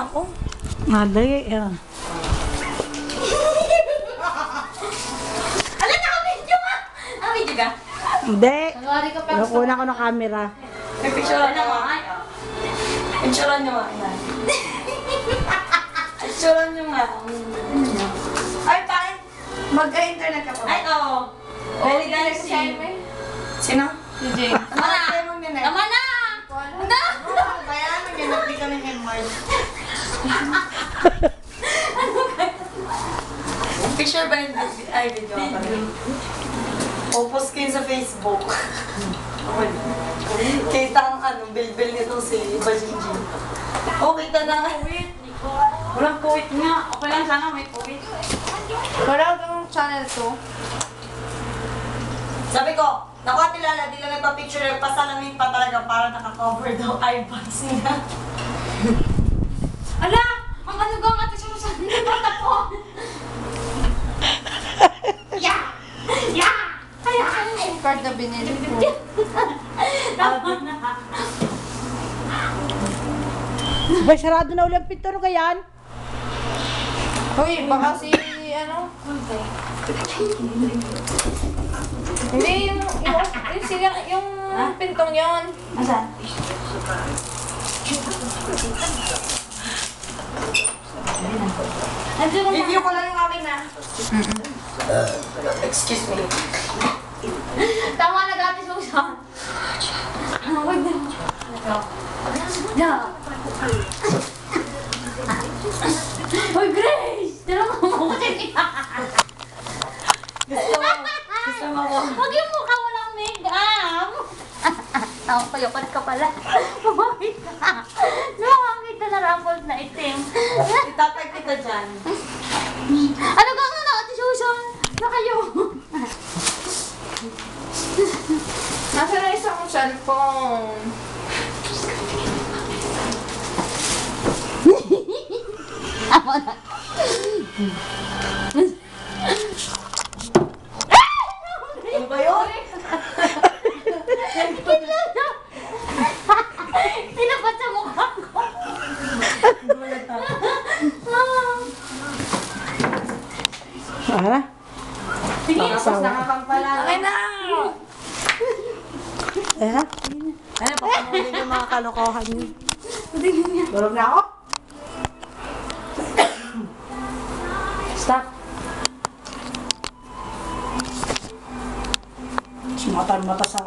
ako. Madali, yan. Ala, naka-video ka! Ah, video ka? Hindi. Nagwari ka pa. Nakuha ko ng camera. May picturean nyo nga. Picturean nyo nga. Picturean nyo nga. Ay, pakin. Magka-internet ka pa. Ay, oo. Very guys, Sino? Si Jane. Tama na! Tama na! Tama! Kaya nag-ganap di kami ng Mars. Picture ba yung ay, video ka pala? O, post kayo sa Facebook. Kita ang bilbil nito si Bajinji. O, kita na. Walang kuwit nga. Okay lang sana may kuwit. Wala kang channel 2. Sabi ko, naku Ate Lala, di lang nagpa-picture, pasalamin pa talaga para naka-cover daw eyebags niya. Ala! Ang ano ga nga ito siya sa bata po! Yeah! Yeah! Kaya! Card na binili ko. Tama na. Ba, sarado na ulit ang pinto ka yan? Hoy, baka si ano? Hindi, yung pintong yon. Asan? Review ko lang yung akin na. Excuse me. Tama na gati Susan. Wag na. Yeah. Hoy, Grace! Tira mo mo ko Gusto mo ko. Huwag yung mukha mo lang make-up. Payokot ka pala. Lumamit ka. Lumamit ka na ruffles na itim. Itatag kita dyan. Ano ka nga na, Ate Susan? Na kayo? Nasa na isang cellphone? Ako na. Ano ba yun? Tinapat sa mukha ko. Para? Sige, tapos nakakampala. Okay na. Eh, Ano, papanoorin yung mga kalokohan niyo. Tulog na ako? Stop. Sumatan mata sa